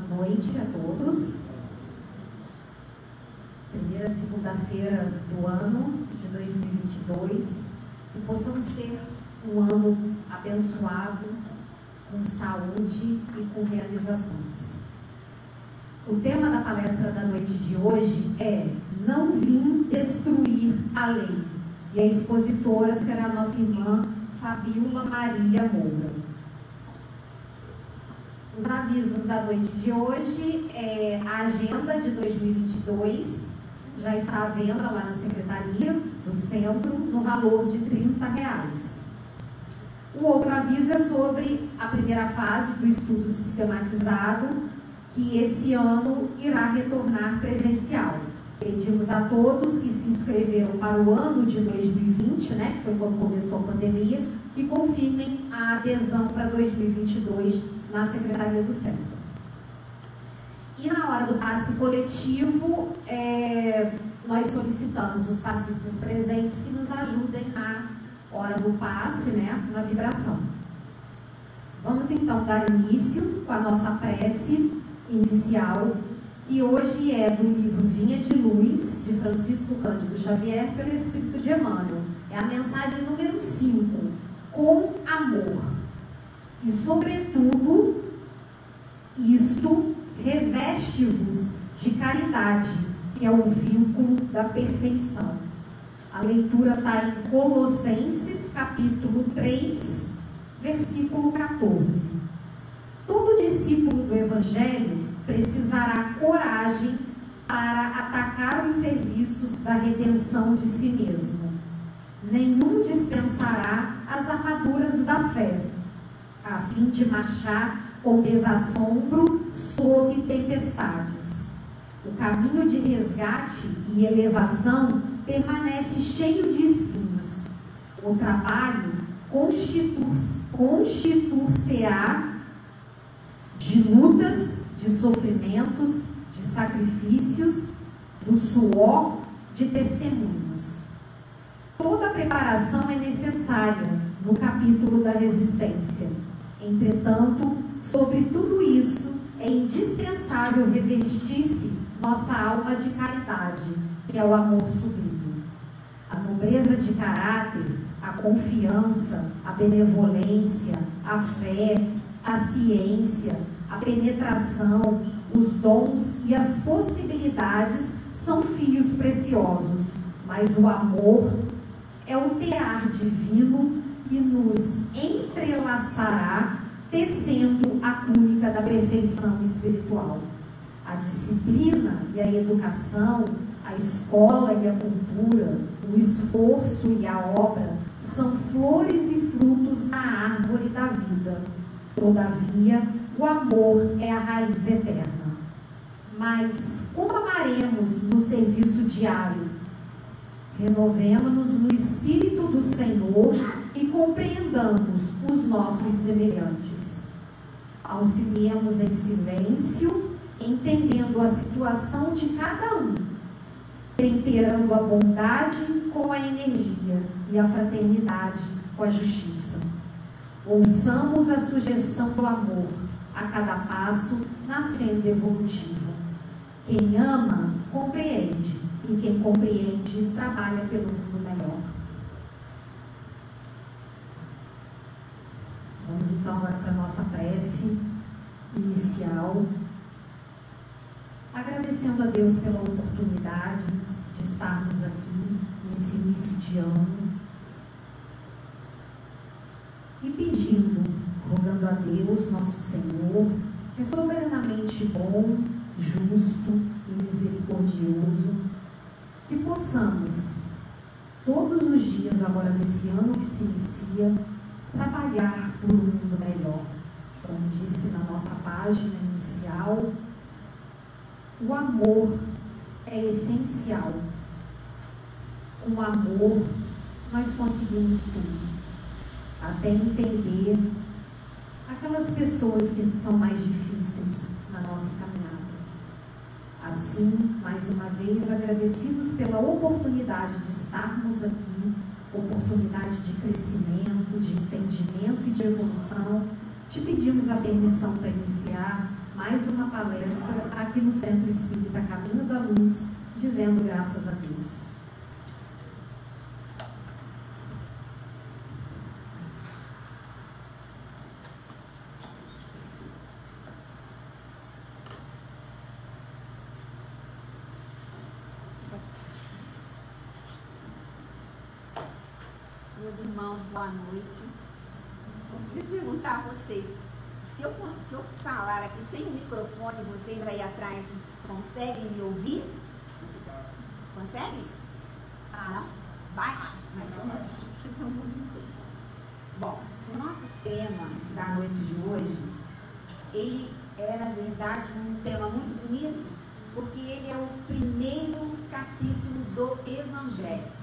noite a todos. Primeira segunda-feira do ano de 2022. Que possamos ter um ano abençoado, com saúde e com realizações. O tema da palestra da noite de hoje é Não Vim Destruir a Lei. E a expositora será a nossa irmã Fabíola Maria Moura. Os avisos da noite de hoje é a agenda de 2022, já está à venda lá na Secretaria do Centro, no valor de R$30. O outro aviso é sobre a primeira fase do estudo sistematizado, que esse ano irá retornar presencial. Pedimos a todos que se inscreveram para o ano de 2020, que foi quando começou a pandemia, que confirmem a adesão para 2022 na Secretaria do Centro. E na hora do passe coletivo, nós solicitamos os passistas presentes que nos ajudem na hora do passe, na vibração. Vamos então dar início com a nossa prece inicial, que hoje é do livro Vinha de Luz, de Francisco Cândido Xavier, pelo Espírito de Emmanuel. É a mensagem número 5, com amor. E, sobretudo, isto reveste-vos de caridade, que é o vínculo da perfeição. A leitura está em Colossenses, capítulo 3, versículo 14. Todo discípulo do Evangelho precisará coragem para atacar os serviços da redenção de si mesmo. Nenhum dispensará as armaduras da fé, a fim de marchar com desassombro sob tempestades. O caminho de resgate e elevação permanece cheio de espinhos. O trabalho constituir-se-á de lutas, de sofrimentos, de sacrifícios, do suor, de testemunhos. Toda preparação é necessária no capítulo da resistência. Entretanto, sobre tudo isso, é indispensável revestir-se nossa alma de caridade, que é o amor sublime. A nobreza de caráter, a confiança, a benevolência, a fé, a ciência, a penetração, os dons e as possibilidades são fios preciosos, mas o amor é o tear divino que nos entrelaçará, tecendo a túnica da perfeição espiritual. A disciplina e a educação, a escola e a cultura, o esforço e a obra são flores e frutos na árvore da vida. Todavia, o amor é a raiz eterna. Mas como amaremos no serviço diário? Renovemo-nos no Espírito do Senhor e compreendamos os nossos semelhantes. Auxiliemos em silêncio, entendendo a situação de cada um, temperando a bondade com a energia e a fraternidade com a justiça. Ouçamos a sugestão do amor, a cada passo nascendo evolutivo. Quem ama, compreende, e quem compreende, trabalha pelo mundo melhor. Vamos então agora para a nossa prece inicial, agradecendo a Deus pela oportunidade de estarmos aqui nesse início de ano e pedindo, rogando a Deus, nosso Senhor, que é soberanamente bom, justo e misericordioso, que possamos, todos os dias agora nesse ano que se inicia, trabalhar por um mundo melhor. Como disse na nossa página inicial, o amor é essencial. Com amor, nós conseguimos tudo. Até entender aquelas pessoas que são mais difíceis na nossa caminhada. Assim, mais uma vez, agradecidos pela oportunidade de estarmos aqui, oportunidade de crescimento, de entendimento e de evolução, te pedimos a permissão para iniciar mais uma palestra aqui no Centro Espírita Caminho da Luz, dizendo graças a Deus. Meus irmãos, boa noite. Eu queria perguntar a vocês, se eu falar aqui sem o microfone, vocês aí atrás conseguem me ouvir? Conseguem? Não? Baixo? Bom, o nosso tema da noite de hoje, ele é, na verdade, um tema muito bonito, porque ele é o primeiro capítulo do Evangelho.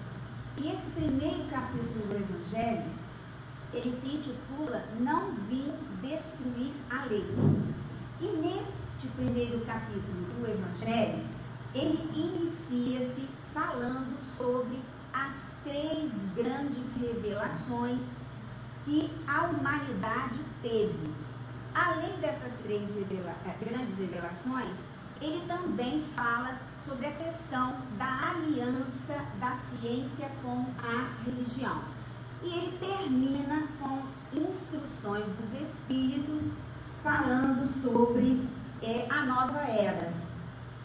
E esse primeiro capítulo do Evangelho, ele se intitula Não Vim Destruir a Lei. E neste primeiro capítulo do Evangelho, ele inicia-se falando sobre as 3 grandes revelações que a humanidade teve. Além dessas 3 grandes revelações, ele também fala sobre a questão da aliança da ciência com a religião. E ele termina com instruções dos Espíritos falando sobre a nova era.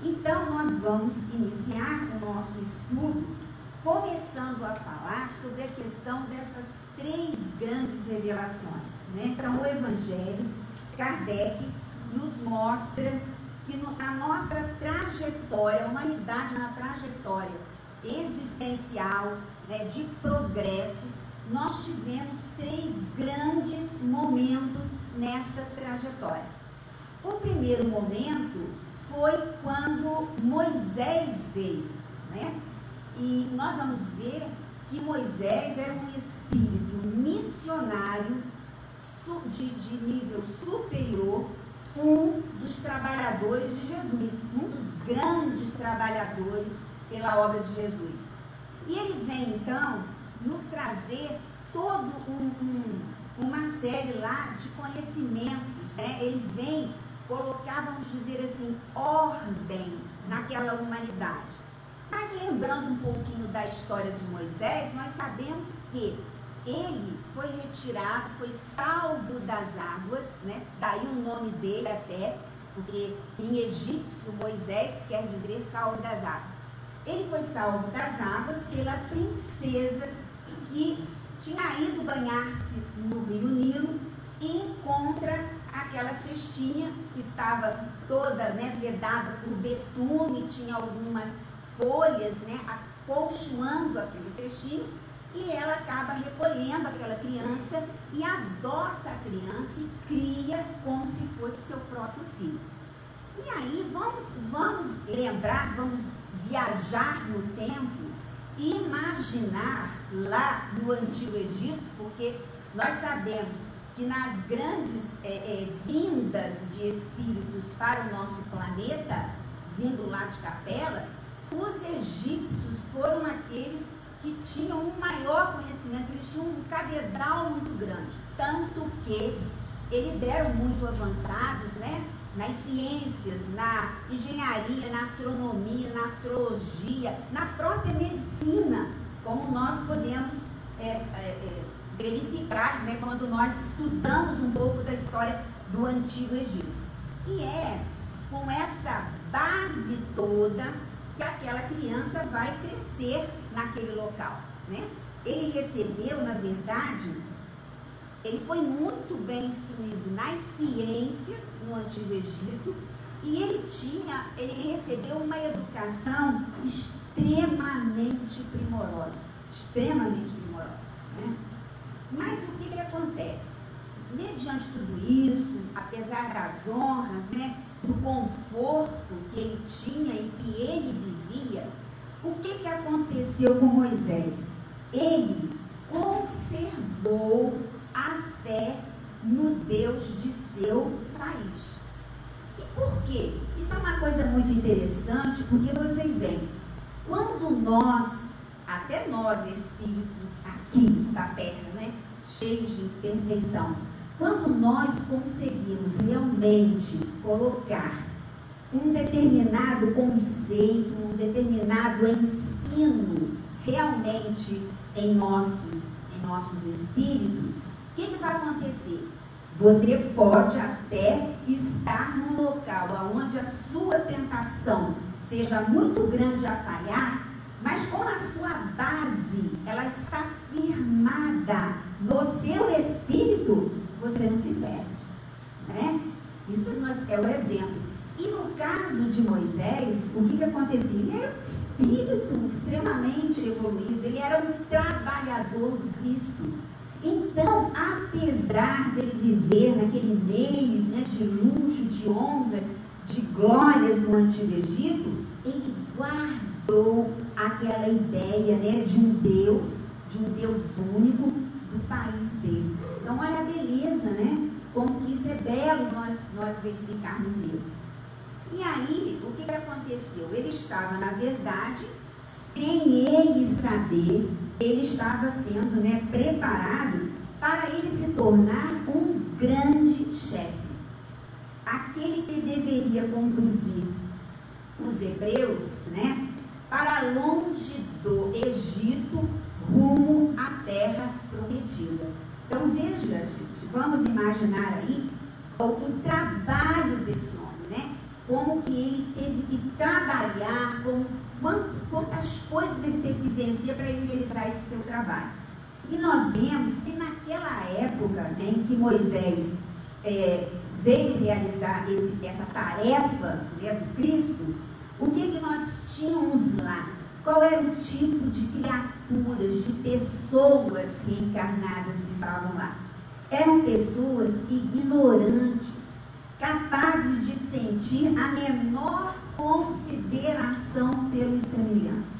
Então, nós vamos iniciar o nosso estudo começando a falar sobre a questão dessas 3 grandes revelações, né? Então, o Evangelho, Kardec nos mostra que na nossa trajetória, a humanidade na trajetória existencial, né, de progresso, nós tivemos 3 grandes momentos nessa trajetória. O primeiro momento foi quando Moisés veio, né? E nós vamos ver que Moisés era um espírito missionário de nível superior, um dos trabalhadores de Jesus, um dos grandes trabalhadores pela obra de Jesus. E ele vem, então, nos trazer toda uma série lá de conhecimentos, né? Ele vem colocar, vamos dizer assim, ordem naquela humanidade. Mas lembrando um pouquinho da história de Moisés, nós sabemos que ele foi retirado, foi salvo das águas, né? Daí o nome dele até, porque em egípcio Moisés quer dizer salvo das águas. Ele foi salvo das águas pela princesa que tinha ido banhar-se no rio Nilo e encontra aquela cestinha que estava toda, né, vedada por betume, tinha algumas folhas, né, acolchoando aquele cestinho. E ela acaba recolhendo aquela criança e adota a criança e cria como se fosse seu próprio filho. E aí vamos lembrar, vamos viajar no tempo e imaginar lá no Antigo Egito, porque nós sabemos que nas grandes vindas de espíritos para o nosso planeta, vindo lá de Capela, os egípcios foram aqueles que tinham um maior conhecimento, eles tinham um cabedal muito grande, tanto que eles eram muito avançados, né, nas ciências, na engenharia, na astronomia, na astrologia, na própria medicina, como nós podemos verificar, né, quando nós estudamos um pouco da história do Antigo Egito. E é com essa base toda que aquela criança vai crescer naquele local, né? Ele recebeu, na verdade, ele foi muito bem instruído nas ciências no Antigo Egito e ele recebeu uma educação extremamente primorosa, né? Mas o que acontece? Mediante tudo isso, apesar das honras, né, do conforto que ele tinha e que ele vivia, o que aconteceu com Moisés? Ele conservou a fé no Deus de seu país. E por quê? Isso é uma coisa muito interessante, porque vocês veem, quando nós, espíritos aqui da Terra, né, cheios de imperfeição, quando nós conseguimos realmente colocar um determinado conceito, um determinado ensino realmente em nossos espíritos, o que vai acontecer? Você pode até estar num local onde a sua tentação seja muito grande a falhar, mas como a sua base ela está firmada no seu espírito, você não se perde, né? Isso é o exemplo. E no caso de Moisés, o que acontecia? Ele era um espírito extremamente evoluído, ele era um trabalhador do Cristo. Então, apesar dele viver naquele meio, né, de luxo, de honras, de glórias no Antigo Egito, ele guardou aquela ideia, né, de um Deus único do país dele. Então, olha a beleza, né? Como que isso é belo nós verificarmos isso. E aí, o que aconteceu? Ele estava, na verdade, sem ele saber, ele estava sendo, né, preparado para ele se tornar um grande chefe. Aquele que deveria conduzir os hebreus, né, para longe do Egito, rumo à terra prometida. Então, veja, gente, vamos imaginar aí o trabalho desse homem, né? Como que ele teve que trabalhar, quantas coisas ele teve que vencer para ele realizar esse seu trabalho. E nós vemos que naquela época, né, em que Moisés veio realizar essa tarefa, né, do Cristo, o que nós tínhamos lá? Qual era o tipo de criaturas, de pessoas reencarnadas que estavam lá? Eram pessoas ignorantes, capazes de sentir a menor consideração pelos semelhantes,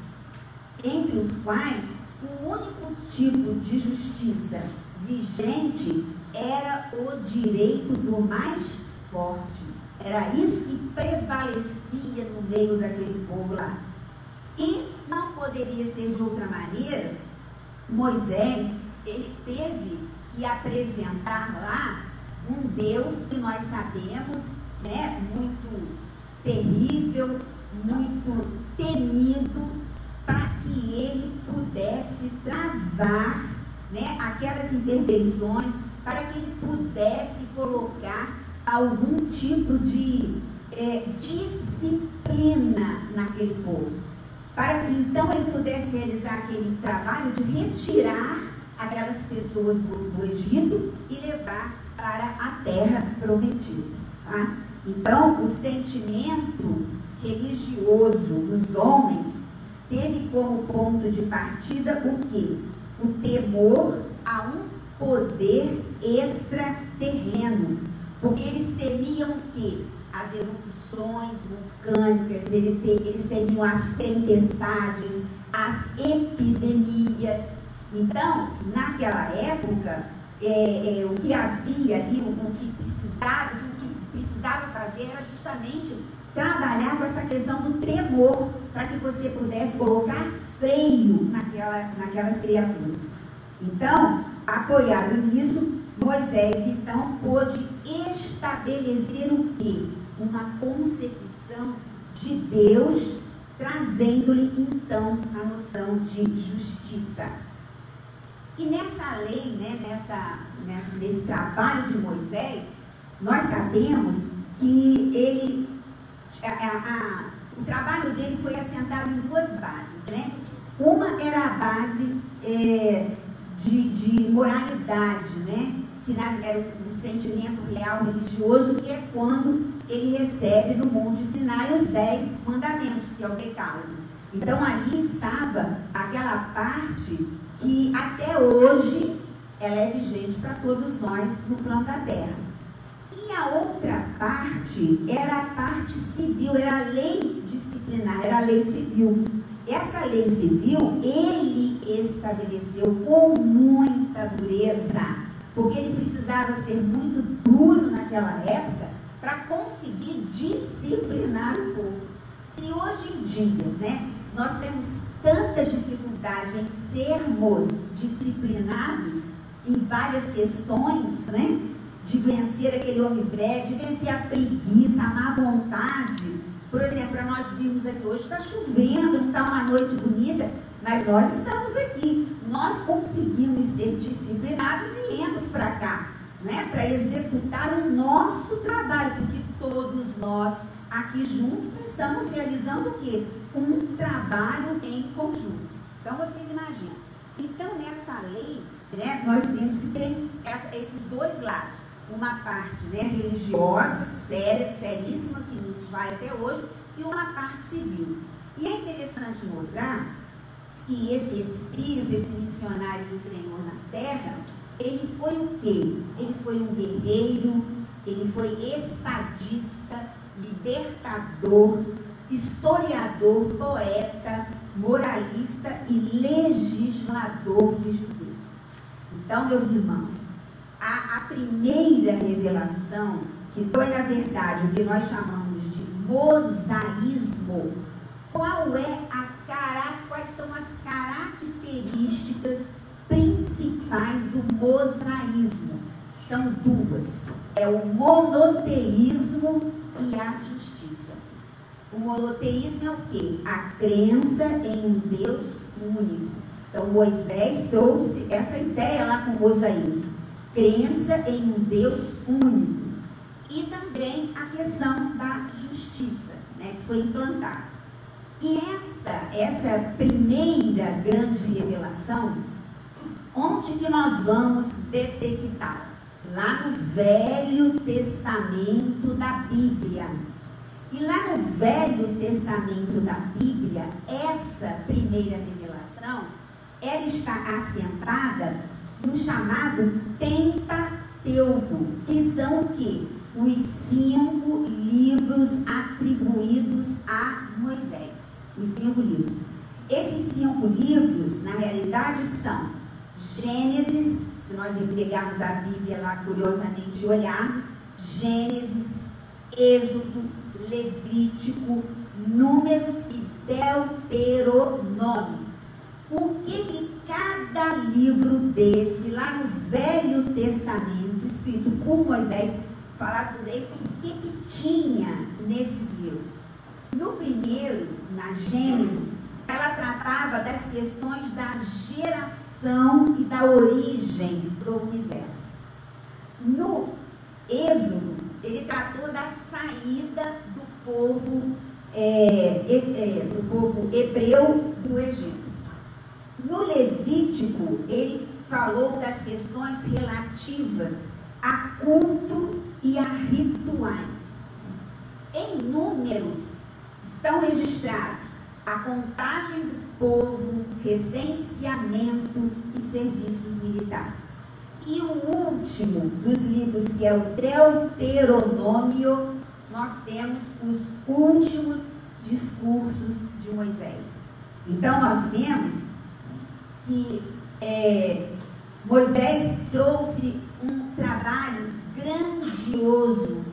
entre os quais o único tipo de justiça vigente era o direito do mais forte. Era isso que prevalecia no meio daquele povo lá. E não poderia ser de outra maneira. Moisés, ele teve que apresentar lá um Deus que nós sabemos, né, muito terrível, muito temido, para que ele pudesse travar, né, aquelas imperfeições, para que ele pudesse colocar algum tipo de disciplina naquele povo, para que então ele pudesse realizar aquele trabalho de retirar aquelas pessoas do Egito e levar para a terra prometida, tá? Então, o sentimento religioso dos homens teve como ponto de partida o quê? O temor a um poder extraterreno, porque eles temiam o quê? As erupções vulcânicas, eles temiam as tempestades, as epidemias. Então, naquela época, o que havia ali, o que precisava fazer era justamente trabalhar com essa questão do temor, para que você pudesse colocar freio naquelas criaturas. Então, apoiado nisso, Moisés então pôde estabelecer o quê? Uma concepção de Deus, trazendo-lhe então a noção de justiça. E nessa lei, né, nesse trabalho de Moisés, nós sabemos que o trabalho dele foi assentado em duas bases, né? Uma era a base de moralidade, né? Que era o sentimento real religioso, que é quando ele recebe no Monte Sinai os 10 mandamentos, que é o decálogo. Então ali estava aquela parte que até hoje ela é vigente para todos nós no plano da Terra. E a outra parte era a parte civil, era a lei disciplinar, era a lei civil. Essa lei civil ele estabeleceu com muita dureza, porque ele precisava ser muito duro naquela época para conseguir disciplinar o povo. Se hoje em dia, né, nós temos tanta dificuldade em sermos disciplinados em várias questões, né, de vencer aquele homem velho, de vencer a preguiça, a má vontade. Por exemplo, nós vimos aqui hoje, está chovendo, não está uma noite bonita, mas nós estamos aqui. Nós conseguimos ser disciplinados e viemos para cá, né, para executar o nosso trabalho, porque todos nós aqui juntos estamos realizando o quê? Um trabalho em conjunto. Então, vocês imaginam. Então, nessa lei, né, nós vimos que tem esses dois lados. Uma parte, né, religiosa, séria, seríssima, que nos vai até hoje, e uma parte civil. E é interessante notar que esse espírito, esse missionário do Senhor na terra, ele foi o quê? Ele foi um guerreiro, ele foi estadista, libertador, historiador, poeta, moralista e legislador dos judeus. Então, meus irmãos, a primeira revelação, que foi, na verdade, o que nós chamamos de mosaísmo, quais são as características principais do mosaísmo? São duas. É o monoteísmo e a justiça. O monoteísmo é o quê? A crença em um Deus único. Então, Moisés trouxe essa ideia lá com o mosaísmo. Crença em um Deus único. E também a questão da justiça, né, que foi implantada. E essa primeira grande revelação, onde que nós vamos detectar? Lá no Velho Testamento da Bíblia. E lá no Velho Testamento da Bíblia, essa primeira revelação, ela está assentada no chamado Pentateuco, que são o quê? Os 5 livros atribuídos a Moisés. Os 5 livros. Esses 5 livros, na realidade, são Gênesis, se nós pegarmos a Bíblia lá, curiosamente olharmos, Gênesis, Êxodo, Levítico, Números e Deuteronômio. Por que cada livro desse, lá no Velho Testamento, escrito por Moisés, falado por ele, o que tinha nesses livros? No primeiro, na Gênesis, ela tratava das questões da geração e da origem do universo. No Êxodo, ele tratou da saída do povo hebreu do Egito. No Levítico, ele falou das questões relativas a culto e a rituais. Em Números, estão registrados a contagem do povo, recenseamento e serviços militares. E o último dos livros, que é o Deuteronômio, nós temos os últimos discursos de Moisés. Então, nós vemos que Moisés trouxe um trabalho grandioso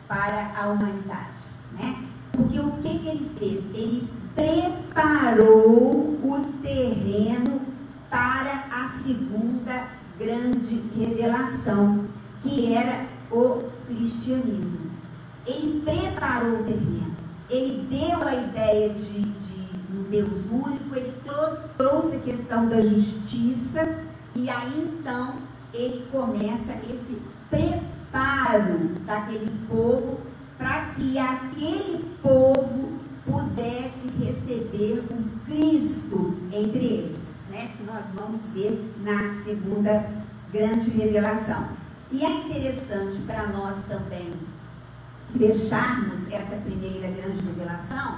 para a humanidade, né? Porque o que ele fez? Ele preparou o terreno para a segunda grande revelação, que era o cristianismo. Ele preparou o terreno, ele deu a ideia de um Deus único, ele trouxe a questão da justiça, e aí então ele começa esse preparo daquele povo, para que aquele povo pudesse receber um Cristo entre eles, né? Que nós vamos ver na segunda grande revelação. E é interessante para nós também fecharmos essa primeira grande revelação,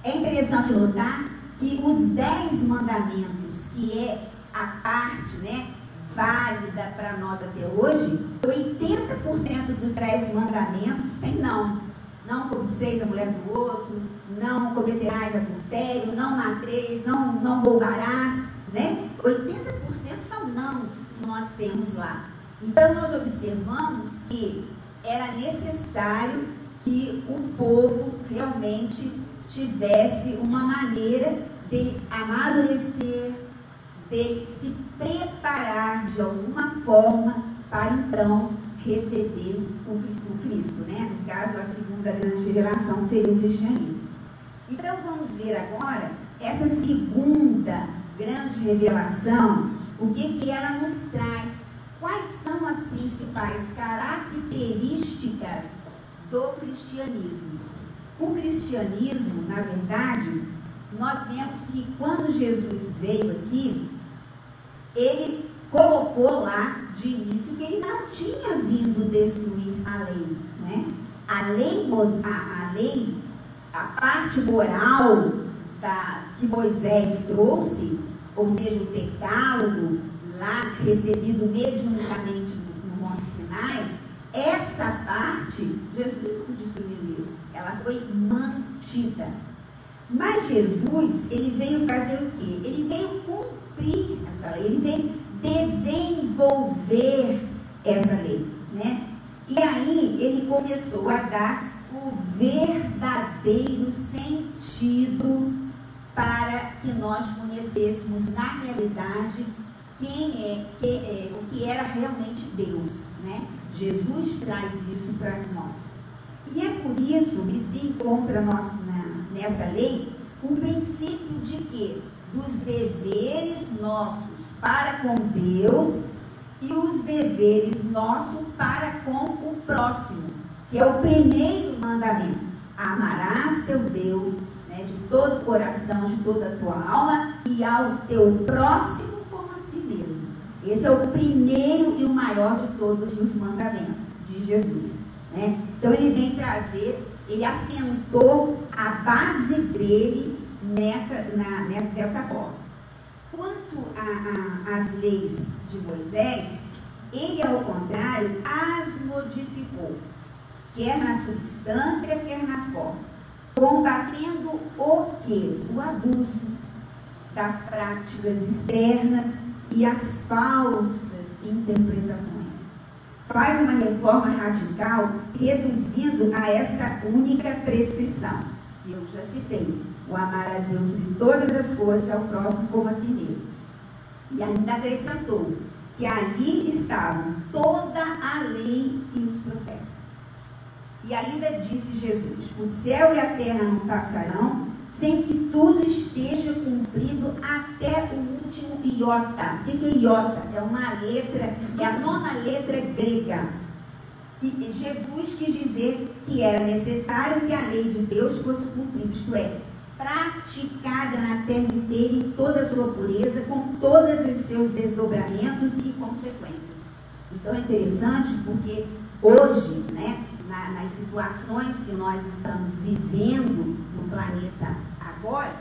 é interessante notar que os 10 mandamentos, que é a parte, né, válida para nós até hoje, 80% dos 10 mandamentos tem não. Não cobiceis a mulher do outro, não cometerás adultério, não matreis, não roubarás, né? 80% são nãos que nós temos lá. Então, nós observamos que era necessário que o povo realmente tivesse uma maneira de amadurecer, de se preparar de alguma forma para então receber o Cristo, né? No caso, a segunda grande revelação seria o cristianismo. Então, vamos ver agora essa segunda grande revelação, o que ela nos traz, quais são as principais características do cristianismo. O cristianismo, na verdade, nós vemos que quando Jesus veio aqui, ele colocou lá de início que ele não tinha vindo destruir a lei, né? A lei, a parte moral que Moisés trouxe, ou seja, o decálogo lá recebido mediunicamente no Monte Sinai, essa parte, Jesus não destruiu isso, ela foi mantida. Mas Jesus, ele veio fazer o quê? Ele veio cumprir essa lei, ele veio desenvolver essa lei, né? E aí ele começou a dar o verdadeiro sentido para que nós conhecêssemos na realidade o que era realmente Deus, né? Jesus traz isso para nós. E é por isso que se encontra nessa lei um princípio de que dos deveres nossos para com Deus e os deveres nossos para com o próximo, que é o primeiro mandamento. Amarás teu Deus, né, de todo o coração, de toda a tua alma e ao teu próximo como a si mesmo. Esse é o primeiro e o maior de todos os mandamentos de Jesus, né? Então ele vem trazer, ele assentou a base dele dessa forma. Quanto às leis de Moisés, ele, ao contrário, as modificou, quer na substância, quer na forma, combatendo o quê? O abuso das práticas externas e as falsas interpretações. Faz uma reforma radical, reduzindo a esta única prescrição, que eu já citei: o amar a Deus sobre todas as coisas, ao próximo como a si mesmo. E ainda acrescentou que ali estavam toda a lei e os profetas. E ainda disse Jesus: o céu e a terra não passarão sem que tudo esteja cumprido até o último iota. O que é iota? É uma letra, é a 9ª letra grega. E Jesus quis dizer que era necessário que a lei de Deus fosse cumprida, isto é, praticada na terra inteira em toda a sua pureza, com todos os seus desdobramentos e consequências. Então é interessante porque hoje, né, nas situações que nós estamos vivendo no planeta agora,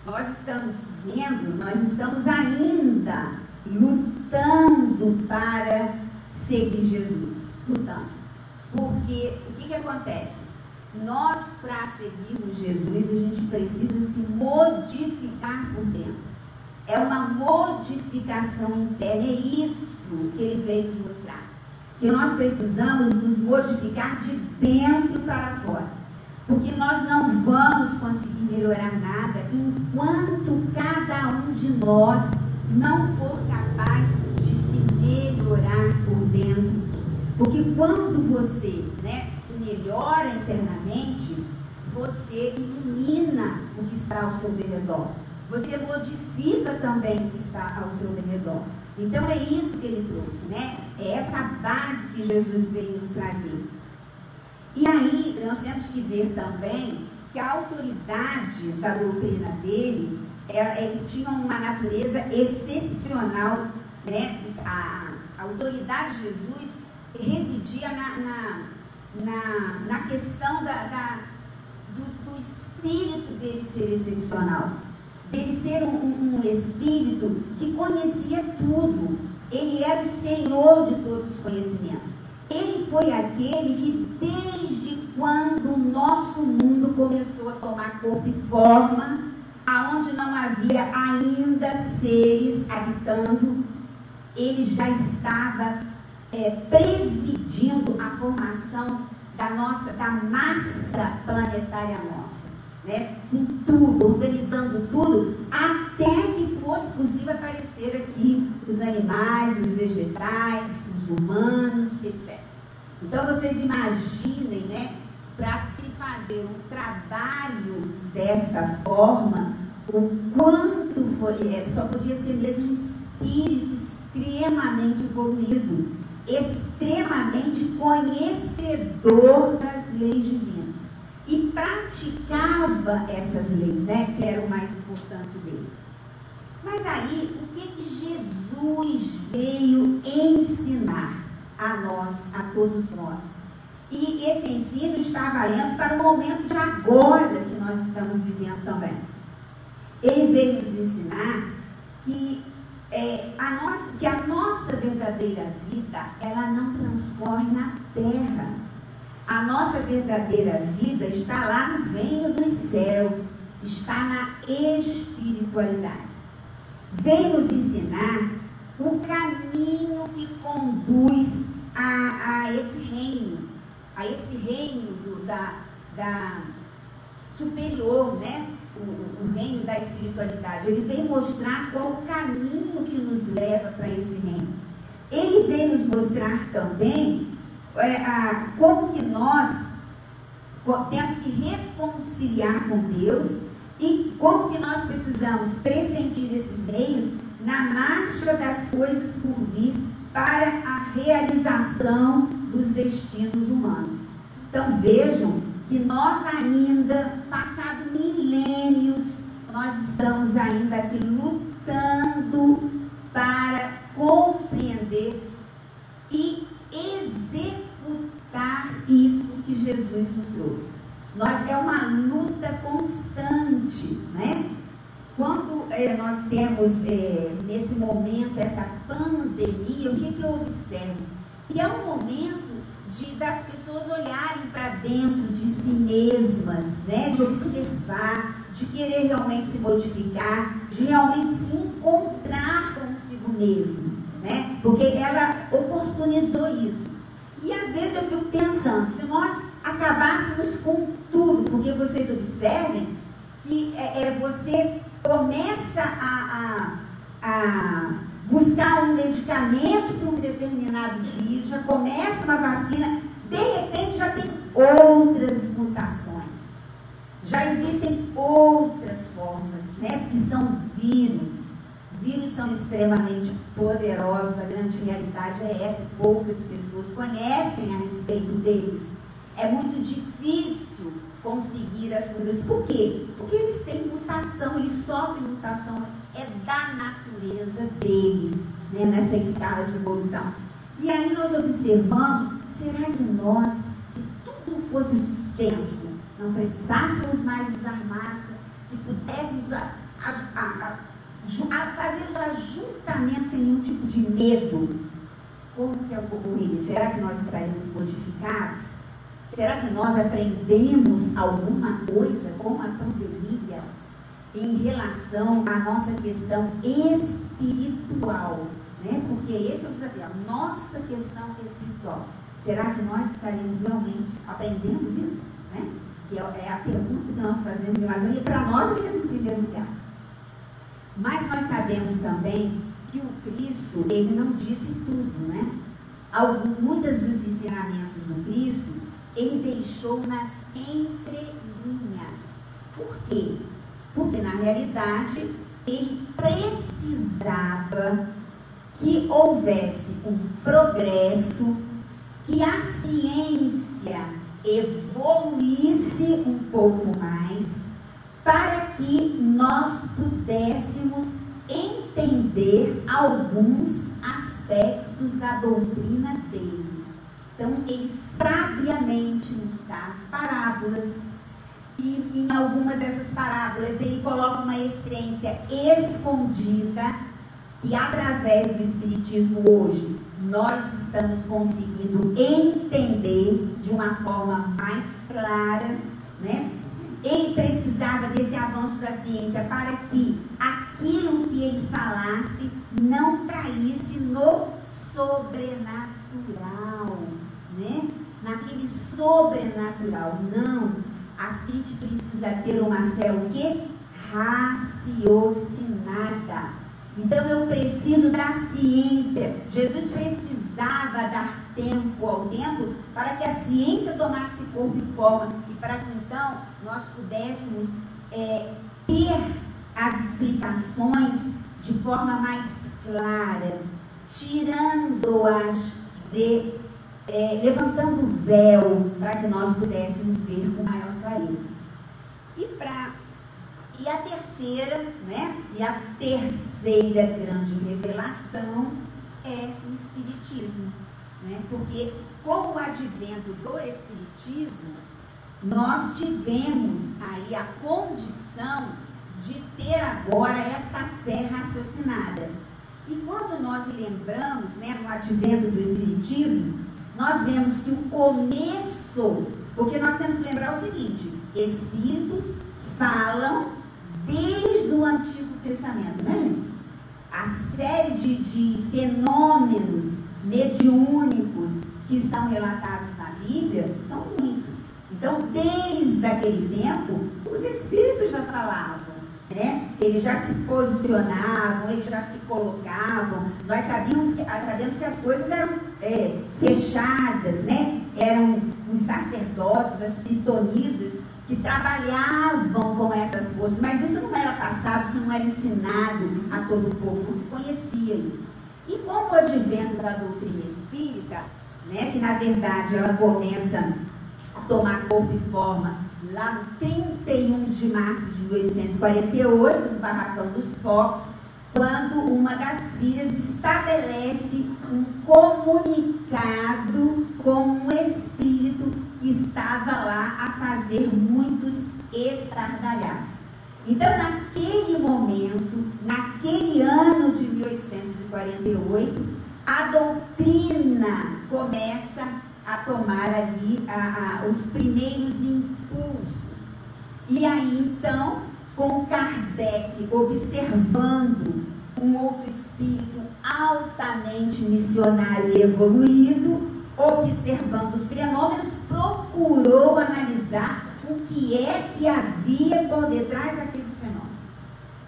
nós estamos ainda lutando para seguir Jesus, lutando. Porque o que acontece? Nós, para seguirmos Jesus, a gente precisa se modificar por dentro. É uma modificação interna, é isso que ele veio nos mostrar. Que nós precisamos nos modificar de dentro para fora. Porque nós não vamos conseguir melhorar nada enquanto cada um de nós não for capaz de se melhorar por dentro. Porque quando você, né, se melhora internamente, você ilumina o que está ao seu redor. Você modifica também o que está ao seu redor. Então é isso que ele trouxe, né? É essa base que Jesus veio nos trazer. E aí nós temos que ver também que a autoridade da doutrina dele, ele tinha uma natureza excepcional, né? A autoridade de Jesus residia na questão do espírito dele ser excepcional, dele ser um espírito que conhecia tudo. Ele era o Senhor de todos os conhecimentos. Ele foi aquele que, desde quando o nosso mundo começou a tomar corpo e forma, aonde não havia ainda seres habitando, ele já estava presidindo a formação da massa planetária nossa, né? Com tudo, organizando tudo, até que fosse possível aparecer aqui os animais, os vegetais, os humanos, etc. Então vocês imaginem, né, para se fazer um trabalho desta forma, o quanto foi, só podia ser mesmo um espírito extremamente evoluído, extremamente conhecedor das leis divinas e praticava essas leis, né, que era o mais importante dele. Mas aí, o que Jesus veio ensinar a nós, a todos nós? E esse ensino está valendo para o momento de agora que nós estamos vivendo também. Ele veio nos ensinar que a nossa verdadeira vida, ela não transcorre na terra. A nossa verdadeira vida está lá no reino dos céus, está na espiritualidade. Veio nos ensinar o caminho que conduz a esse reino da superior, né? O reino da espiritualidade. Ele veio mostrar qual o caminho que nos leva para esse reino. Ele veio nos mostrar também como que nós temos que reconciliar com Deus e como que nós precisamos pressentir esses meios na marcha das coisas por vir para a realização dos destinos humanos. Então vejam que nós ainda, passado milênios, nós estamos ainda aqui lutando para compreender e executar isso que Jesus nos trouxe. É uma luta constante, né? Quando nós temos nesse momento essa pandemia, o que eu observo? Que é um momento das pessoas olharem para dentro de si mesmas, né? De observar, de querer realmente se modificar, de realmente se encontrar consigo mesmo, né? Porque ela oportunizou isso. E às vezes eu fico pensando, se nós acabássemos com tudo, porque vocês observem que você começa a buscar um medicamento para um determinado vírus, já começa uma vacina, de repente já tem outras mutações, já existem outras formas, né? Que são vírus. Vírus são extremamente poderosos, a grande realidade é essa, poucas pessoas conhecem a respeito deles. É muito difícil conseguir as curas. Por quê? Porque eles têm mutação, eles sofrem mutação, é da natureza deles, né, nessa escala de evolução. E aí nós observamos, será que nós, se tudo fosse suspenso, não precisássemos mais usar máscara, se pudéssemos fazer os ajuntamentos sem nenhum tipo de medo, como que ocorreria? Será que nós estaríamos modificados? Será que nós aprendemos alguma coisa com a pandemia em relação à nossa questão espiritual, né? Porque esse é o desafio, a nossa questão espiritual. Será que nós estaremos realmente aprendendo isso, né? Que é a pergunta que nós fazemos em relação, e para nós mesmo em primeiro lugar. Mas nós sabemos também que o Cristo, ele não disse tudo, né? Muitos dos ensinamentos do Cristo, ele deixou nas entrelinhas. Por quê? Porque, na realidade, ele precisava que houvesse um progresso, que a ciência evoluísse um pouco mais, para que nós pudéssemos entender alguns aspectos da doutrina dele. Então, ele sabiamente nos dá as parábolas, e em algumas dessas parábolas ele coloca uma essência escondida, que através do Espiritismo hoje nós estamos conseguindo entender de uma forma mais clara, né? Ele precisava desse avanço da ciência para que aquilo que ele falasse não caísse no sobrenatural, né? Naquele sobrenatural. Não, a gente precisa ter uma fé o quê? Raciocinada. Então eu preciso da ciência. Jesus precisava precisava dar tempo ao tempo para que a ciência tomasse corpo e forma e para que então nós pudéssemos ter as explicações de forma mais clara, tirando-as levantando o véu para que nós pudéssemos ver com maior clareza. E a terceira, né? E a terceira grande revelação é o Espiritismo, né? Porque com o advento do Espiritismo, nós tivemos aí a condição de ter agora essa fé raciocinada. E quando nós lembramos, né, no advento do Espiritismo, nós vemos que o começo, porque nós temos que lembrar o seguinte: espíritos falam desde o Antigo Testamento, né, gente? A série de fenômenos mediúnicos que estão relatados na Bíblia são muitos. Então, desde aquele tempo, os espíritos já falavam, né? Eles já se posicionavam, eles já se colocavam. Nós sabemos que as coisas eram fechadas, né? Eram os sacerdotes, as pitonisas que trabalhavam com essas forças, mas isso não era passado, isso não era ensinado a todo o povo, não se conhecia isso. E com o advento da doutrina espírita, né, que na verdade ela começa a tomar corpo e forma lá no 31 de março de 1848, no Barracão dos Fox, quando uma das filhas estabelece um comunicado com um espírito que estava lá a fazer muitos estardalhaços. Então, naquele momento, naquele ano de 1848, a doutrina começa a tomar ali os primeiros impulsos. E aí, então, com Kardec observando um outro espírito altamente missionário e evoluído, observando os fenômenos, procurou analisar o que é que havia por detrás daqueles fenômenos.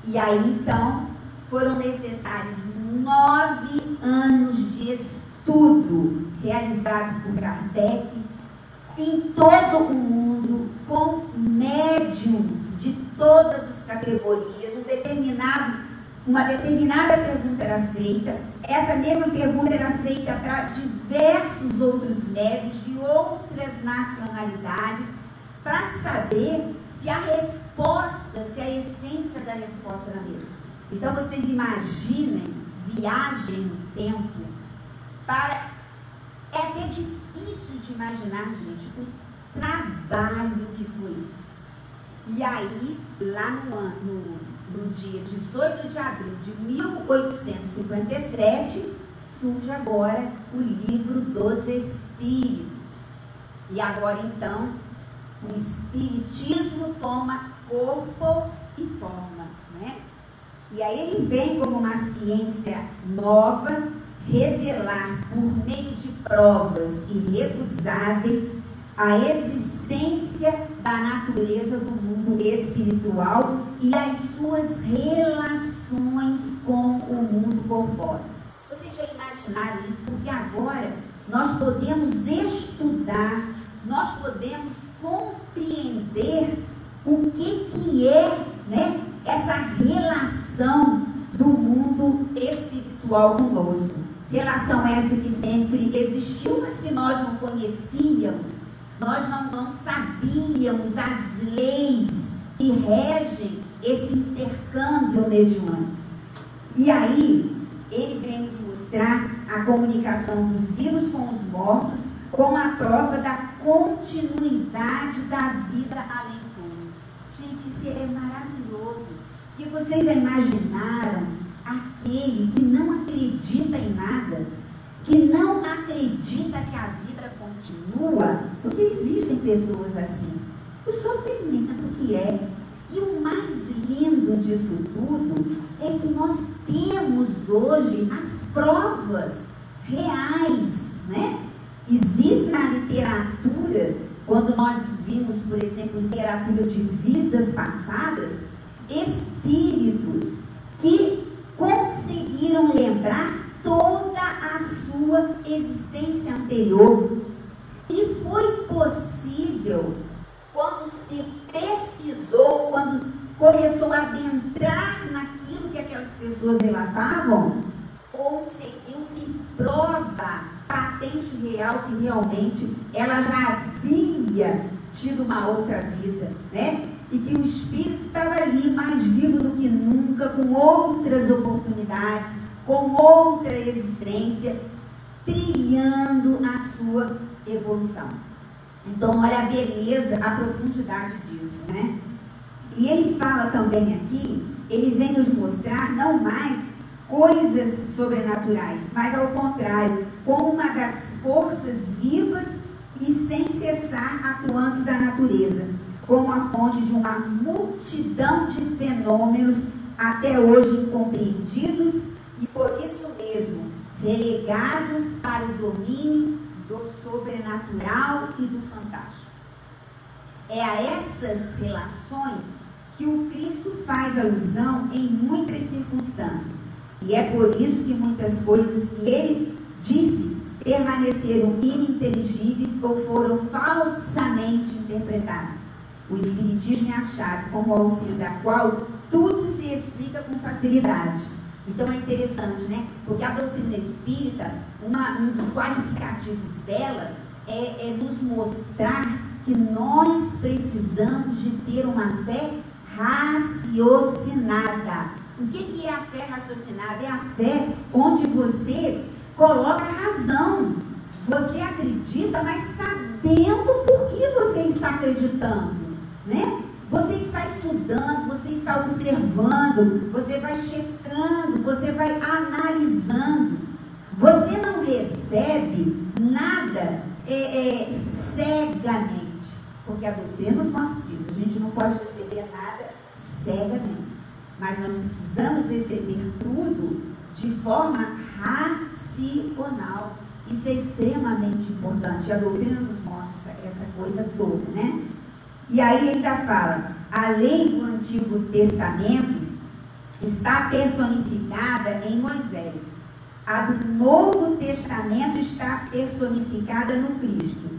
E aí, então, foram necessários 9 anos de estudo realizado por Kardec em todo o mundo, com médiums de todas as categorias. Uma determinada pergunta era feita, essa mesma pergunta era feita para diversos outros médios de outras nacionalidades, para saber se a resposta, se a essência da resposta era a mesma. Então vocês imaginem, viagem no tempo, é até difícil de imaginar, gente, o trabalho que foi isso. E aí, lá no dia 18 de abril de 1857, surge agora o Livro dos Espíritos. E agora, então, o Espiritismo toma corpo e forma, né? E aí ele vem como uma ciência nova, revelar por meio de provas irrecusáveis a existência da natureza do mundo espiritual e as suas relações com o mundo corpóreo. Vocês já imaginaram isso? Porque agora nós podemos estudar, nós podemos compreender o que é, né, essa relação do mundo espiritual conosco. Relação essa que sempre existiu, mas que nós não conhecíamos. Nós não sabíamos as leis que regem esse intercâmbio mediúnico. E aí, ele vem nos mostrar a comunicação dos vivos com os mortos, com a prova da continuidade da vida além do túmulo. Gente, isso é maravilhoso. E vocês já imaginaram aquele que não acredita em nada, que não acredita que a vida continua? Porque existem pessoas assim. O sofrimento que é. E o mais lindo disso tudo é que nós temos hoje as provas reais, né? Existe na literatura, quando nós vimos, por exemplo, literatura de vidas passadas, espíritos que conseguiram lembrar toda a sua existência anterior. E foi possível quando se pesquisou, quando começou a adentrar naquilo que aquelas pessoas relatavam, conseguiu-se prova patente real que realmente ela já havia tido uma outra vida, né? E que o espírito estava ali mais vivo do que nunca, com outras oportunidades, com outra existência, trilhando a sua evolução. Então, olha a beleza, a profundidade disso, né? E ele fala também aqui, ele vem nos mostrar não mais coisas sobrenaturais, mas ao contrário, como uma das forças vivas e sem cessar atuantes da natureza, como a fonte de uma multidão de fenômenos até hoje incompreendidos e por isso mesmo relegados para o domínio do sobrenatural e do fantástico. É a essas relações que o Cristo faz alusão em muitas circunstâncias. E é por isso que muitas coisas que ele disse permaneceram ininteligíveis ou foram falsamente interpretadas. O Espiritismo é a chave, como auxílio da qual tudo se explica com facilidade. Então é interessante, né? Porque a doutrina espírita, um dos qualificativos dela é nos mostrar que nós precisamos de ter uma fé raciocinada. O que é a fé raciocinada? É a fé onde você coloca a razão. Você acredita, mas sabendo por que você está acreditando, né? Você está estudando, você está observando, você vai checando, você vai analisando. Você não recebe nada cegamente, porque a doutrina nos mostra isso. A gente não pode receber nada cegamente, mas nós precisamos receber tudo de forma racional. Isso é extremamente importante. A doutrina nos mostra essa coisa toda, né? E aí ele ainda fala, a lei do Antigo Testamento está personificada em Moisés. A do Novo Testamento está personificada no Cristo.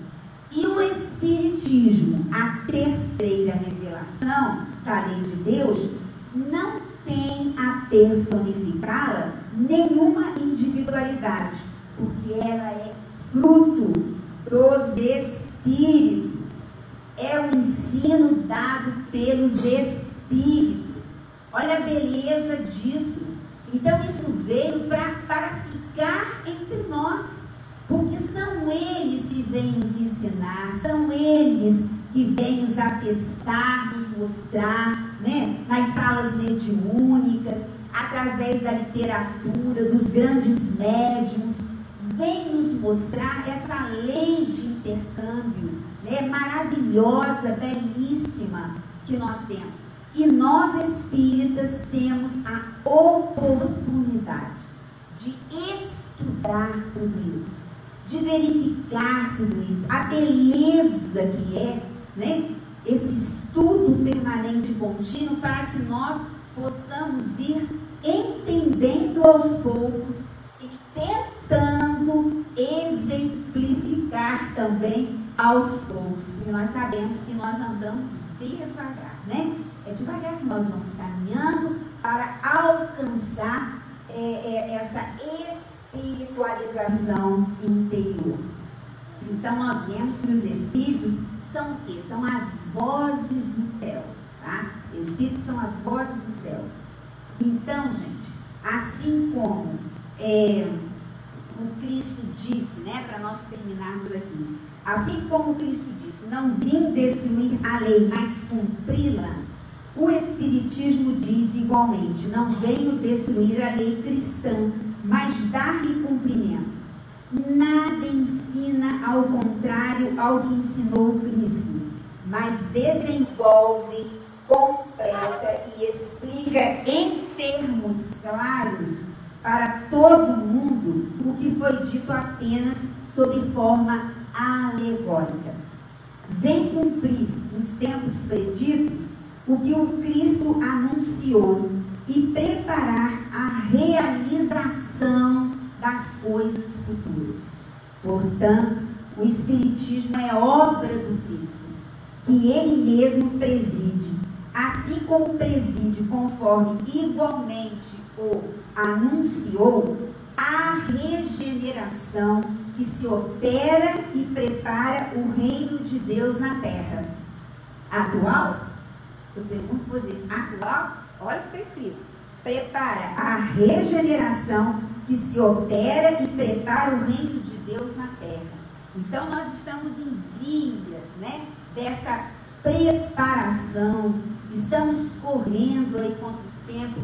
E o Espiritismo, a terceira revelação da lei de Deus, não tem a personificá-la nenhuma individualidade, porque ela é fruto dos Espíritos. É o ensino dado pelos Espíritos. Olha a beleza disso. Então isso veio para ficar entre nós, porque são eles que vêm nos ensinar, são eles que vêm nos atestar, nos mostrar, né, nas salas mediúnicas, através da literatura, dos grandes médiuns, vem nos mostrar essa lei de intercâmbio, né, maravilhosa, belíssima, que nós temos. E nós espíritas temos a oportunidade de estudar tudo isso, de verificar tudo isso, a beleza que é, né, esse estudo permanente e contínuo, para que nós possamos ir entendendo aos poucos e tentando exemplificar também aos poucos, porque nós sabemos que nós andamos devagar, né? É devagar que nós vamos caminhando para alcançar essa espiritualização interior. Então nós vemos que os espíritos são o quê? São as vozes do céu, tá? Os espíritos são as vozes do céu. Então, gente, assim como o Cristo disse, né, para nós terminarmos aqui, assim como o Cristo disse, não vim destruir a lei, mas cumpri-la, o Espiritismo diz igualmente, não venho destruir a lei cristã, mas dar-lhe cumprimento. Nada ensina ao contrário ao que ensinou o Cristo, mas desenvolve, completa e explica em termos claros para todo mundo o que foi dito apenas sob forma alegórica. Vem cumprir nos tempos preditos o que o Cristo anunciou e preparar a realização das coisas futuras. Portanto, o Espiritismo é obra do Cristo, que Ele mesmo preside, assim como preside, conforme igualmente o anunciou, a regeneração que se opera e prepara o reino de Deus na terra. Atual? Eu pergunto para vocês, atual? Olha o que está escrito. Prepara a regeneração que se opera e prepara o reino de Deus na terra. Então, nós estamos em vias, né, dessa preparação, estamos correndo aí contra o tempo,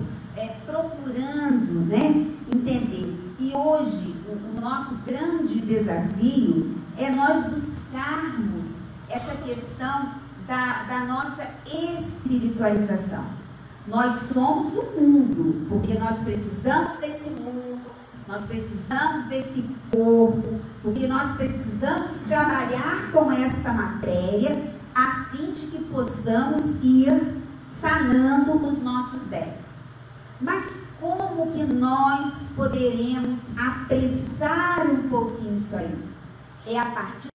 procurando, né, entender. E hoje, o nosso grande desafio é nós buscarmos essa questão da nossa espiritualização. Nós somos do mundo, porque nós precisamos desse mundo, nós precisamos desse corpo, porque nós precisamos trabalhar com esta matéria, a fim de que possamos ir sanando os nossos débitos. Mas como que nós poderemos apressar um pouquinho isso aí? É a partir